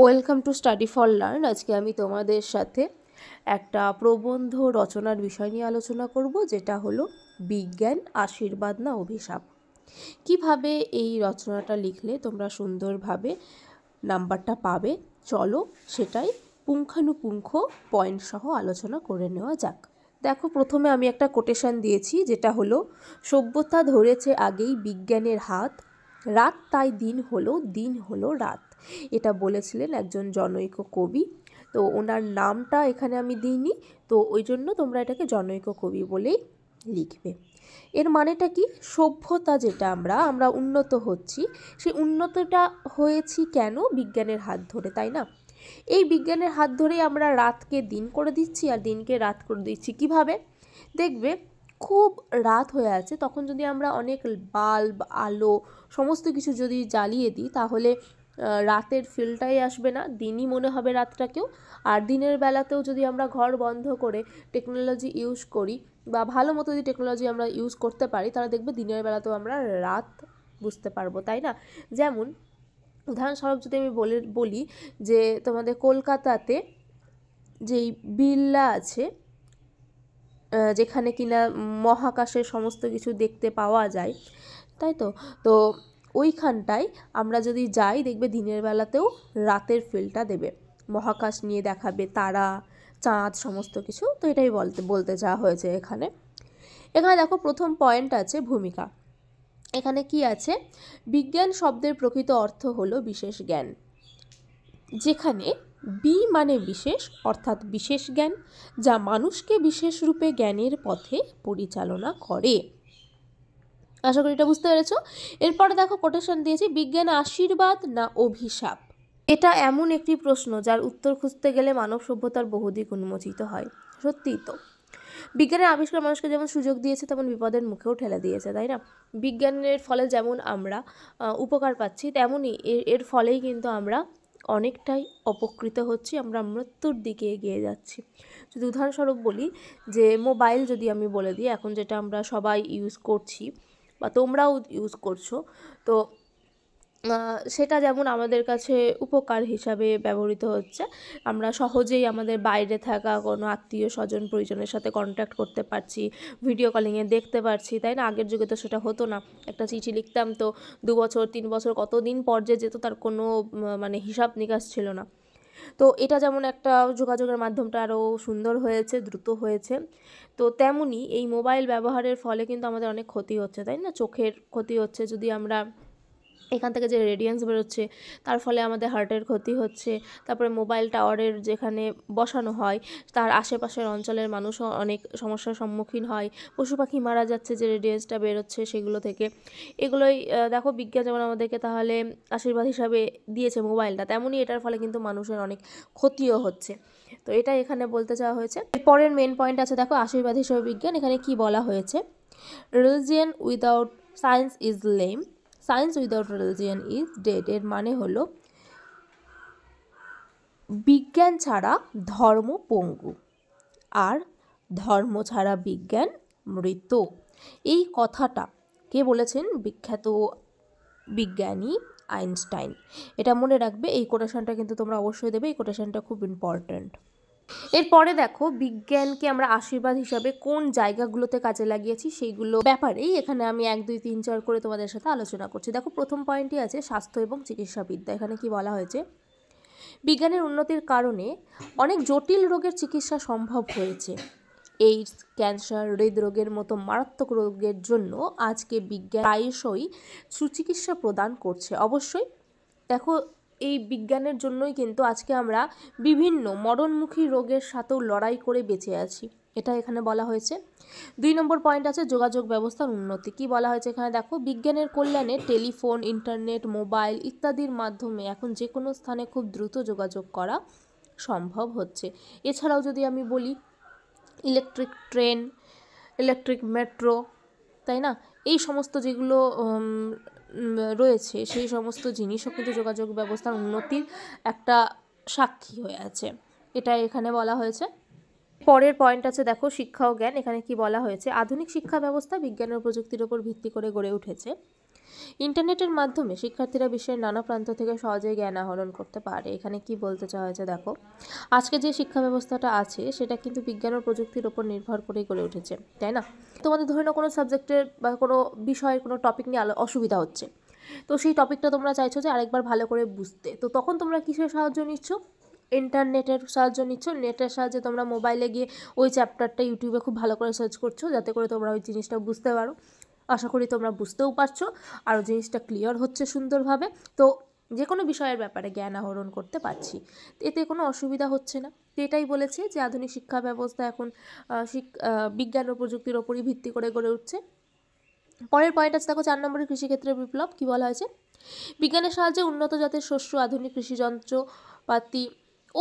Welcome to study for learn. আজকে আমি তোমাদের সাথে একটা প্রবন্ধ রচনার বিষয় নিয়ে আলোচনা করব, যেটা হলো বিজ্ঞান আশীর্বাদ না অভিশাপ। কিভাবে এই রচনাটা লিখলে তোমরা সুন্দরভাবে নাম্বারটা পাবে, চলো সেটাই পুঙ্খানুপুঙ্খ পয়েন্ট সহ আলোচনা করে নেওয়া যাক। দেখো, প্রথমে আমি একটা কোটেশন দিয়েছি, যেটা হলো সভ্যতা ধরেছে আগেই বিজ্ঞানের হাত, রাত তাই দিন হলো রাত। এটা বলেছিলেন একজন জনৈক কবি। তো ওনার নামটা এখানে আমি দিইনি, তো ওই জন্য তোমরা এটাকে জনৈক কবি বলেই লিখবে। এর মানেটা কি? সভ্যতা যেটা আমরা উন্নত হচ্ছি, সেই উন্নতটা হয়েছি কেন? বিজ্ঞানের হাত ধরে, তাই না? এই বিজ্ঞানের হাত ধরেই আমরা রাতকে দিন করে দিচ্ছি আর দিনকে রাত করে দিচ্ছি। কিভাবে? দেখবে, খুব রাত হয়ে আছে, তখন যদি আমরা অনেক বাল্ব, আলো, সমস্ত কিছু যদি জ্বালিয়ে দিই, তাহলে রাতের ফিলটাই আসবে না, দিনই মনে হবে রাতটাকেও। আর দিনের বেলাতেও যদি আমরা ঘর বন্ধ করে টেকনোলজি ইউজ করি, বা ভালো মতো যদি টেকনোলজি আমরা ইউজ করতে পারি, তাহলে দেখবে দিনের বেলাতেও আমরা রাত বুঝতে পারবো, তাই না? যেমন উদাহরণস্বরূপ যদি আমি বলি যে তোমাদের কলকাতাতে যেই বিড়লা আছে, যেখানে কিনা মহাকাশের সমস্ত কিছু দেখতে পাওয়া যায়, তাই তো তো ওইখানটায় আমরা যদি যাই, দেখবে দিনের বেলাতেও রাতের ফিলটা দেবে, মহাকাশ নিয়ে দেখাবে, তারা, চাঁদ, সমস্ত কিছু। তো এটাই বলতে চাওয়া হয়েছে এখানে। দেখো, প্রথম পয়েন্ট আছে ভূমিকা। এখানে কি আছে? বিজ্ঞান শব্দের প্রকৃত অর্থ হলো বিশেষ জ্ঞান, যেখানে বি মানে বিশেষ, অর্থাৎ বিশেষ জ্ঞান, যা মানুষকে বিশেষ রূপে জ্ঞানের পথে পরিচালনা করে। আশা করি এটা বুঝতে পেরেছো। এরপরে দেখো, কোটেশন দিয়েছি, বিজ্ঞান আশীর্বাদ না অভিশাপ। এটা এমন একটি প্রশ্ন যার উত্তর খুঁজতে গেলে মানব সভ্যতার বহুদিক উন্মোচিত হয়। সত্যিই তো, বিজ্ঞানের আবিষ্কার মানুষকে যেমন সুযোগ দিয়েছে, তেমন বিপদের মুখেও ঠেলে দিয়েছে, তাই না? বিজ্ঞানের ফলে যেমন আমরা উপকার পাচ্ছি, তেমনই এর ফলেই কিন্তু আমরা অনেকটাই অপকৃত হচ্ছি, আমরা মৃত্যুর দিকে এগিয়ে যাচ্ছি। যদি উদাহরণস্বরূপ বলি, যে মোবাইল যদি আমি বলে দিই, এখন যেটা আমরা সবাই ইউজ করছি বা তোমরাও ইউজ করছো, তো সেটা যেমন আমাদের কাছে উপকার হিসাবে ব্যবহৃত হচ্ছে। আমরা সহজেই আমাদের বাইরে থাকা কোনো আত্মীয় স্বজন পরিজনের সাথে কন্ট্যাক্ট করতে পারছি, ভিডিও কলিংয়ে দেখতে পারছি, তাই না? আগের যুগে তো সেটা হতো না। একটা চিঠি লিখতাম, তো 2 বছর 3 বছর কতদিন পর যে যেত, তার কোনো মানে হিসাব নিকাশ ছিল না। তো এটা যেমন একটা যোগাযোগের মাধ্যমটা আরও সুন্দর হয়েছে, দ্রুত হয়েছে, তো তেমনই এই মোবাইল ব্যবহারের ফলে কিন্তু আমাদের অনেক ক্ষতি হচ্ছে, তাই না? চোখের ক্ষতি হচ্ছে, যদি আমরা এখান থেকে যে রেডিয়েন্স বেরোচ্ছে, তার ফলে আমাদের হার্টের ক্ষতি হচ্ছে। তারপরে মোবাইল টাওয়ারের যেখানে বসানো হয়, তার আশেপাশের অঞ্চলের মানুষও অনেক সমস্যার সম্মুখীন হয়, পশু পাখি মারা যাচ্ছে যে রেডিয়েন্সটা বেরোচ্ছে সেগুলো থেকে। এগুলোই দেখো, বিজ্ঞান যেমন আমাদেরকে তাহলে আশীর্বাদ হিসাবে দিয়েছে মোবাইলটা, তেমনই এটার ফলে কিন্তু মানুষের অনেক ক্ষতিও হচ্ছে। তো এটা এখানে বলতে চাওয়া হয়েছে। পরের মেন পয়েন্ট আছে, দেখো, আশীর্বাদ হিসাবে বিজ্ঞান। এখানে কি বলা হয়েছে? Religion without science is lame, science without religion is dead. এর মানে হলো বিজ্ঞান ছাড়া ধর্ম পঙ্গু, আর ধর্ম ছাড়া বিজ্ঞান মৃত। এই কথাটা কে বলেছেন? বিখ্যাত বিজ্ঞানী আইনস্টাইন। এটা মনে রাখবে, এই কোটেশনটা কিন্তু তোমরা অবশ্যই দেবে, এই কোটেশনটা খুব ইম্পর্ট্যান্ট। এরপরে দেখো, বিজ্ঞানকে আমরা আশীর্বাদ হিসাবে কোন জায়গাগুলোতে কাজে লাগিয়েছি সেইগুলো ব্যাপারেই এখানে আমি 1 2 3 4 করে তোমাদের সাথে আলোচনা করছি। দেখো, প্রথম পয়েন্টই আছে স্বাস্থ্য এবং চিকিৎসাবিদ্যা। এখানে কি বলা হয়েছে? বিজ্ঞানের উন্নতির কারণে অনেক জটিল রোগের চিকিৎসা সম্ভব হয়েছে। এইডস, ক্যান্সার, হৃদরোগের মতো মারাত্মক রোগের জন্য আজকে বিজ্ঞান প্রায়শই সুচিকিৎসা প্রদান করছে। অবশ্যই দেখো, এই বিজ্ঞানের জন্যই কিন্তু আজকে আমরা বিভিন্ন মরণমুখী রোগের সাথেও লড়াই করে বেঁচে আছি, এটা এখানে বলা হয়েছে। 2 নম্বর পয়েন্ট আছে যোগাযোগ ব্যবস্থার উন্নতি। কি বলা হয়েছে এখানে? দেখো, বিজ্ঞানের কল্যাণে টেলিফোন, ইন্টারনেট, মোবাইল ইত্যাদির মাধ্যমে এখন যে কোনো স্থানে খুব দ্রুত যোগাযোগ করা সম্ভব হচ্ছে। এছাড়াও যদি আমি বলি, ইলেকট্রিক ট্রেন, ইলেকট্রিক মেট্রো, তাই না? এই সমস্ত যেগুলো রয়েছে, সেই সমস্ত জিনিসও কিন্তু যোগাযোগ ব্যবস্থার উন্নতির একটা সাক্ষী হয়ে আছে, এটা এখানে বলা হয়েছে। পরের পয়েন্ট আছে, দেখো, শিক্ষা ও জ্ঞান। এখানে কি বলা হয়েছে? আধুনিক শিক্ষা ব্যবস্থা বিজ্ঞান ও প্রযুক্তির উপর ভিত্তি করে গড়ে উঠেছে। ইন্টারনেটের মাধ্যমে শিক্ষার্থীরা বিশ্বের নানা প্রান্ত থেকে সহজেই জ্ঞান আহরণ করতে পারে। এখানে কি বলতে চাওয়া হয়েছে দেখো, আজকে যে শিক্ষা ব্যবস্থাটা আছে সেটা কিন্তু বিজ্ঞান ও প্রযুক্তির উপর নির্ভর করেই গড়ে উঠেছে, তাই না? তোমাদের ধরে নাও কোনো সাবজেক্টের বা কোনো বিষয়ের কোনো টপিক নিয়ে অসুবিধা হচ্ছে, তো সেই টপিকটা তোমরা চাইছো যে আরেকবার ভালো করে বুঝতে, তো তখন তোমরা কিসের সাহায্য নিচ্ছ? ইন্টারনেটের সাহায্য নিচ্ছ। নেটের সাহায্যে তোমরা মোবাইলে গিয়ে ওই চ্যাপ্টারটা ইউটিউবে খুব ভালো করে সার্চ করছো, যাতে করে তোমরা ওই জিনিসটা বুঝতে পারো। আশা করি তোমরা বুঝতেও পারছো, আর জিনিসটা ক্লিয়ার হচ্ছে সুন্দরভাবে। তো যে কোনো বিষয়ের ব্যাপারে জ্ঞান আহরণ করতে পারছি, এতে কোনো অসুবিধা হচ্ছে না। তো এটাই বলেছে যে আধুনিক শিক্ষা ব্যবস্থা এখন বিজ্ঞান ও প্রযুক্তির ওপরই ভিত্তি করে গড়ে উঠছে। পরের পয়েন্ট আছে দেখো 4 নম্বরের কৃষিক্ষেত্রের বিপ্লব। কি বলা হয়েছে? বিজ্ঞানের সাহায্যে উন্নত জাতের শস্য, আধুনিক কৃষি যন্ত্রপাতি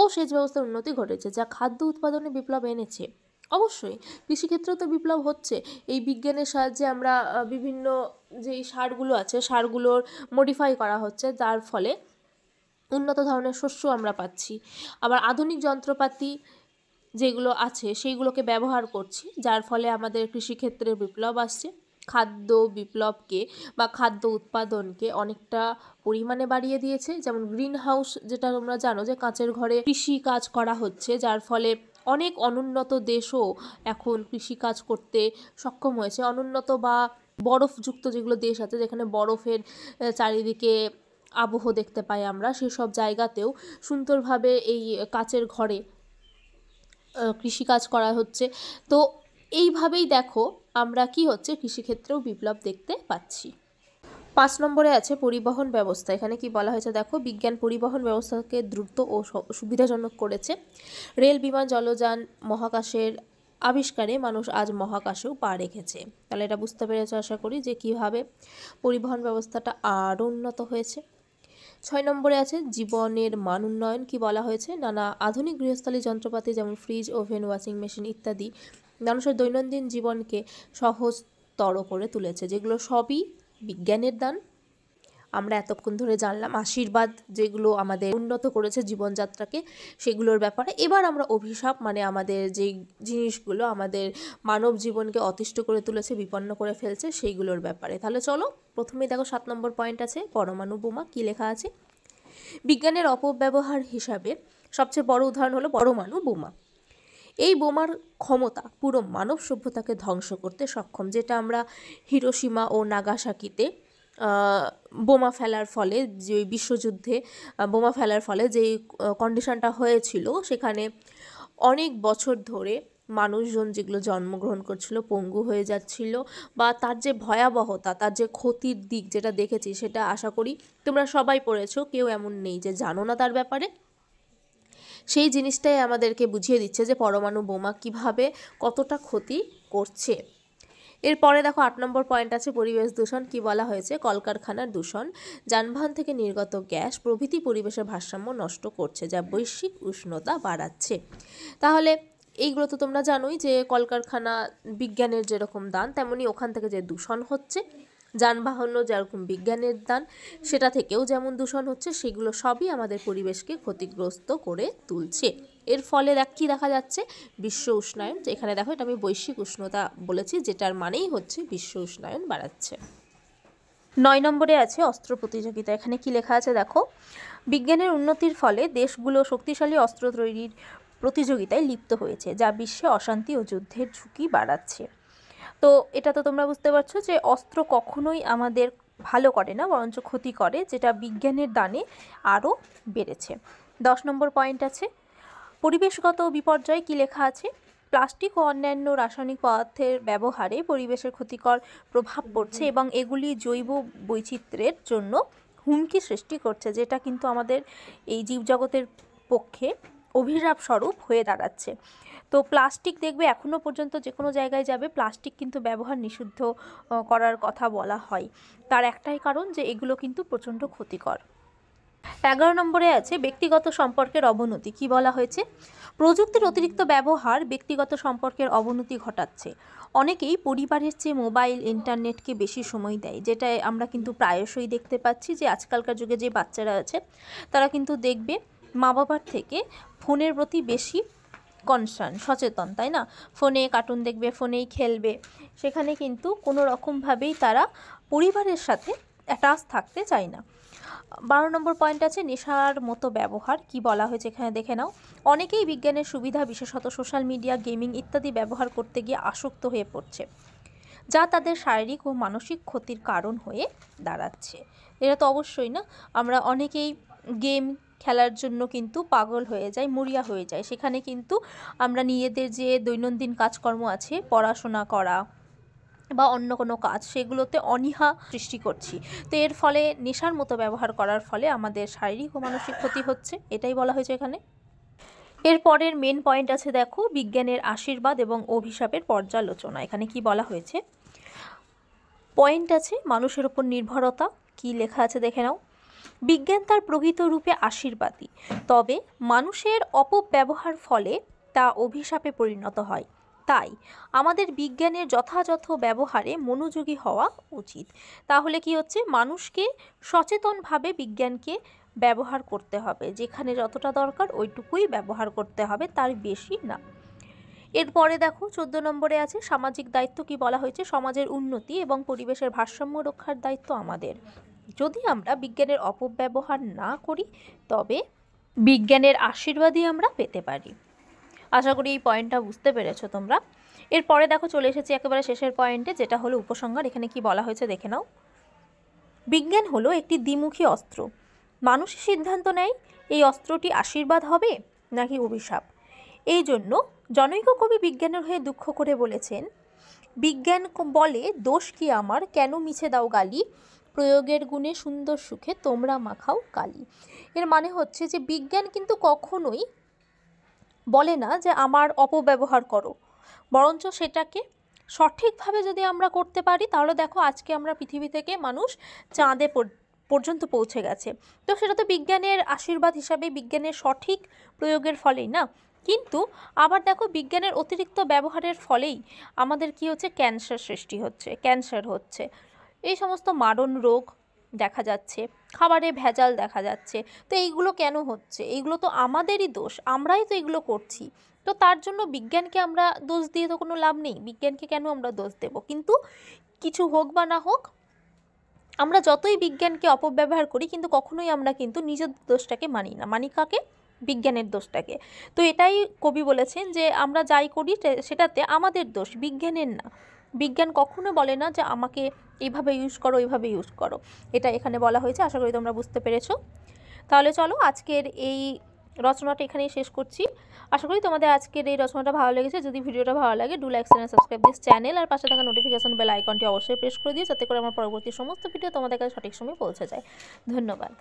ও সেচ ব্যবস্থার উন্নতি ঘটেছে, যা খাদ্য উৎপাদনে বিপ্লব এনেছে। অবশ্যই কৃষিক্ষেত্রেও তো বিপ্লব হচ্ছে। এই বিজ্ঞানের সাহায্যে আমরা বিভিন্ন যেই সারগুলো আছে সারগুলোর মডিফাই করা হচ্ছে, যার ফলে উন্নত ধরনের শস্য আমরা পাচ্ছি। আবার আধুনিক যন্ত্রপাতি যেগুলো আছে সেইগুলোকে ব্যবহার করছি, যার ফলে আমাদের কৃষিক্ষেত্রে বিপ্লব আসছে। খাদ্য বিপ্লবকে বা খাদ্য উৎপাদনকে অনেকটা পরিমাণে বাড়িয়ে দিয়েছে। যেমন গ্রিন হাউস, যেটা তোমরা জানো যে কাঁচের ঘরে কৃষি কাজ করা হচ্ছে, যার ফলে অনেক অনুন্নত দেশও এখন কৃষি কাজ করতে সক্ষম হয়েছে। অনুন্নত বা বরফযুক্ত যেগুলো দেশ আছে, যেখানে বরফের চারিদিকে আবহ দেখতে পাই আমরা, সেসব জায়গাতেও সুন্দরভাবে এই কাঁচের ঘরে কৃষিকাজ করা হচ্ছে। তো এইভাবেই দেখো আমরা কি হচ্ছে কৃষিক্ষেত্রেও বিপ্লব দেখতে পাচ্ছি। 5 নম্বরে আছে পরিবহন ব্যবস্থা। এখানে কি বলা হয়েছে দেখো, বিজ্ঞান পরিবহন ব্যবস্থাকে দ্রুত ও সুবিধাজনক করেছে। রেল, বিমান, জলযান, মহাকাশের আবিষ্কারে মানুষ আজ মহাকাশেও পা রেখেছে। তাহলে এটা বুঝতে পেরেছো আশা করি যে কিভাবে পরিবহন ব্যবস্থাটা আরও উন্নত হয়েছে। 6 নম্বরে আছে জীবনের মান উন্নয়ন। কি বলা হয়েছে? নানা আধুনিক গৃহস্থালী যন্ত্রপাতি যেমন ফ্রিজ, ওভেন, ওয়াশিং মেশিন ইত্যাদি মানুষের দৈনন্দিন জীবনকে সহজতর করে তুলেছে, যেগুলো সবই বিজ্ঞানের দান। আমরা এতক্ষণ ধরে জানলাম আশীর্বাদ যেগুলো আমাদের উন্নত করেছে জীবনযাত্রাকে, সেগুলোর ব্যাপারে। এবার আমরা অভিশাপ, মানে আমাদের যেই জিনিসগুলো আমাদের মানব জীবনকে অতিষ্ঠ করে তুলেছে, বিপন্ন করে ফেলছে, সেইগুলোর ব্যাপারে। তাহলে চলো প্রথমেই দেখো 7 নম্বর পয়েন্ট আছে পরমাণু বোমা। কি লেখা আছে? বিজ্ঞানের অপব্যবহার হিসাবে সবচেয়ে বড় উদাহরণ হলো পরমাণু বোমা। এই বোমার ক্ষমতা পুরো মানব সভ্যতাকে ধ্বংস করতে সক্ষম, যেটা আমরা হিরোশিমা ও নাগাসাকিতে বোমা ফেলার ফলে, যে বিশ্বযুদ্ধে বোমা ফেলার ফলে যে কন্ডিশনটা হয়েছিল, সেখানে অনেক বছর ধরে মানুষজন যেগুলো জন্মগ্রহণ করছিল পঙ্গু হয়ে যাচ্ছিল, বা তার যে ভয়াবহতা, তার যে ক্ষতির দিক যেটা দেখেছি, সেটা আশা করি তোমরা সবাই পড়েছো, কেউ এমন নেই যে জানো না তার ব্যাপারে। সেই জিনিসটাই আমাদেরকে বুঝিয়ে দিচ্ছে যে পরমাণু বোমা কিভাবে কতটা ক্ষতি করছে। এরপরে দেখো 8 নম্বর পয়েন্ট আছে পরিবেশ দূষণ। কি বলা হয়েছে? কলকারখানার দূষণ, যানবাহন থেকে নির্গত গ্যাস প্রভৃতি পরিবেশের ভারসাম্য নষ্ট করছে, যা বৈশ্বিক উষ্ণতা বাড়াচ্ছে। তাহলে এইগুলো তো তোমরা জানোই যে কলকারখানা বিজ্ঞানের যেরকম দান, তেমনি ওখান থেকে যে দূষণ হচ্ছে, যানবাহনও যেরকম বিজ্ঞানের দান, সেটা থেকেও যেমন দূষণ হচ্ছে, সেগুলো সবই আমাদের পরিবেশকে ক্ষতিগ্রস্ত করে তুলছে। এর ফলে কি দেখা যাচ্ছে? বিশ্ব উষ্ণায়ন। এখানে দেখো, এটা আমি বৈশ্বিক উষ্ণতা বলেছি, যেটার মানেই হচ্ছে বিশ্ব উষ্ণায়ন বাড়াচ্ছে। 9 নম্বরে আছে অস্ত্র প্রতিযোগিতা। এখানে কি লেখা আছে দেখো, বিজ্ঞানের উন্নতির ফলে দেশগুলো শক্তিশালী অস্ত্র তৈরির প্রতিযোগিতায় লিপ্ত হয়েছে, যা বিশ্বে অশান্তি ও যুদ্ধের ঝুঁকি বাড়াচ্ছে। তো এটা তো তোমরা বুঝতে পারছো যে অস্ত্র কখনোই আমাদের ভালো করে না, বরঞ্চ ক্ষতি করে, যেটা বিজ্ঞানের দানে আরও বেড়েছে। 10 নম্বর পয়েন্ট আছে পরিবেশগত বিপর্যয়। কি লেখা আছে? প্লাস্টিক ও অন্যান্য রাসায়নিক পদার্থের ব্যবহারে পরিবেশের ক্ষতিকর প্রভাব পড়ছে এবং এগুলি জৈব বৈচিত্র্যের জন্য হুমকি সৃষ্টি করছে, যেটা কিন্তু আমাদের এই জীবজগতের পক্ষে অভিশাপ স্বরূপ হয়ে দাঁড়াচ্ছে। তো প্লাস্টিক দেখবে এখনও পর্যন্ত যে কোনো জায়গায় যাবে প্লাস্টিক কিন্তু ব্যবহার নিষিদ্ধ করার কথা বলা হয়। তার একটাই কারণ যে এগুলো কিন্তু প্রচণ্ড ক্ষতিকর। 11 নম্বরে আছে ব্যক্তিগত সম্পর্কের অবনতি। কি বলা হয়েছে? প্রযুক্তির অতিরিক্ত ব্যবহার ব্যক্তিগত সম্পর্কের অবনতি ঘটাচ্ছে। অনেকেই পরিবারের চেয়ে মোবাইল, ইন্টারনেটকে বেশি সময় দেয়, যেটা আমরা কিন্তু প্রায়শই দেখতে পাচ্ছি যে আজকালকার যুগে যে বাচ্চারা আছে তারা কিন্তু দেখবে মা বাবার থেকে ফোনের প্রতি বেশি কনসার্ন, সচেতন, তাই না? ফোনে কার্টুন দেখবে, ফোনেই খেলবে, সেখানে কিন্তু কোনো রকমভাবেই তারা পরিবারের সাথে অ্যাটাচ থাকতে চাই না। 12 নম্বর পয়েন্ট আছে নেশার মতো ব্যবহার। কি বলা হয়েছে এখানে দেখে নাও। অনেকেই বিজ্ঞানের সুবিধা বিশেষত সোশ্যাল মিডিয়া, গেমিং ইত্যাদি ব্যবহার করতে গিয়ে আসক্ত হয়ে পড়ছে, যা তাদের শারীরিক ও মানসিক ক্ষতির কারণ হয়ে দাঁড়াচ্ছে। এটা তো অবশ্যই না, আমরা অনেকেই গেম খেলার জন্য কিন্তু পাগল হয়ে যাই, মরিয়া হয়ে যায়। সেখানে কিন্তু আমরা নিজেদের যে দৈনন্দিন কাজকর্ম আছে, পড়াশোনা করা বা অন্য কোনো কাজ, সেগুলোতে অনীহা সৃষ্টি করছি। তো এর ফলে নেশার মতো ব্যবহার করার ফলে আমাদের শারীরিক ও মানসিক ক্ষতি হচ্ছে, এটাই বলা হয়েছে এখানে। এর পরের মেন পয়েন্ট আছে দেখো, বিজ্ঞানের আশীর্বাদ এবং অভিশাপের পর্যালোচনা। এখানে কি বলা হয়েছে, পয়েন্ট আছে মানুষের উপর নির্ভরতা। কি লেখা আছে দেখে নাও। বিজ্ঞান তার প্রকৃত রূপে আশীর্বাদী, তবে মানুষের অপব্যবহার ফলে তা অভিশাপে পরিণত হয়। তাই আমাদের বিজ্ঞানের যথাযথ ব্যবহারে মনোযোগী হওয়া উচিত। তাহলে কি হচ্ছে, মানুষকে সচেতনভাবে বিজ্ঞানকে ব্যবহার করতে হবে, যেখানে যতটা দরকার ওইটুকুই ব্যবহার করতে হবে, তার বেশি না। এরপরে দেখো 14 নম্বরে আছে সামাজিক দায়িত্ব। কি বলা হয়েছে, সমাজের উন্নতি এবং পরিবেশের ভারসাম্য রক্ষার দায়িত্ব আমাদের। যদি আমরা বিজ্ঞানের অপব্যবহার না করি, তবে বিজ্ঞানের আশীর্বাদই আমরা পেতে পারি। আশা করি এই পয়েন্টটা বুঝতে পেরেছো তোমরা। এরপরে দেখো চলে এসেছি একেবারে শেষের পয়েন্টে, যেটা হলো উপসংহার। এখানে কি বলা হয়েছে দেখে নাও। বিজ্ঞান হলো একটি দ্বিমুখী অস্ত্র। মানুষই সিদ্ধান্ত নেয় এই অস্ত্রটি আশীর্বাদ হবে নাকি অভিশাপ। এই জন্য জনৈক কবি বিজ্ঞানের হয়ে দুঃখ করে বলেছেন, বিজ্ঞান বলে দোষ কি আমার, কেন মিছে দাও গালি, প্রয়োগের গুণে সুন্দর সুখে তোমরা মাখাও কালি। এর মানে হচ্ছে যে বিজ্ঞান কিন্তু কখনোই বলে না যে আমার অপব্যবহার করো, বরঞ্চ সেটাকে সঠিকভাবে যদি আমরা করতে পারি, তাহলে দেখো আজকে আমরা পৃথিবী থেকে মানুষ চাঁদে পর্যন্ত পৌঁছে গেছে। তো সেটা তো বিজ্ঞানের আশীর্বাদ হিসাবে, বিজ্ঞানের সঠিক প্রয়োগের ফলেই না। কিন্তু আবার দেখো বিজ্ঞানের অতিরিক্ত ব্যবহারের ফলেই আমাদের কি হচ্ছে, ক্যান্সার সৃষ্টি হচ্ছে, ক্যান্সার হচ্ছে, এই সমস্ত মারণ রোগ দেখা যাচ্ছে, খাবারে ভেজাল দেখা যাচ্ছে। তো এইগুলো কেন হচ্ছে, এইগুলো তো আমাদেরই দোষ, আমরাই তো এগুলো করছি। তো তার জন্য বিজ্ঞানকে আমরা দোষ দিয়ে তো কোনো লাভ নেই, বিজ্ঞানকে কেন আমরা দোষ দেব। কিন্তু কিছু হোক বা না হোক, আমরা যতই বিজ্ঞানকে অপব্যবহার করি, কিন্তু কখনোই আমরা কিন্তু নিজের দোষটাকে মানি না, মানি কাকে, বিজ্ঞানের দোষটাকে। তো এটাই কবি বলেছেন যে আমরা যাই করি সেটাতে আমাদের দোষ, বিজ্ঞানের না। বিজ্ঞান কখনো বলে না যে আমাকে এইভাবে ইউজ করো, এইভাবে ইউজ করো। এটা এখানে বলা হয়েছে। আশা করি তোমরা বুঝতে পেরেছো। তাহলে চলো আজকের এই রচনাটা এখানেই শেষ করছি। আশা করি তোমাদের আজকের এই রচনাটা ভালো লেগেছে। যদি ভিডিওটা ভালো লাগে, do like and subscribe this channel, আর পাশে থাকা নোটিফিকেশন বেল আইকনটি অবশ্যই প্রেস করে দিও, যাতে করে আমার পরবর্তী সমস্ত ভিডিও তোমাদের কাছে সঠিক সময়ে পৌঁছে যায়। ধন্যবাদ।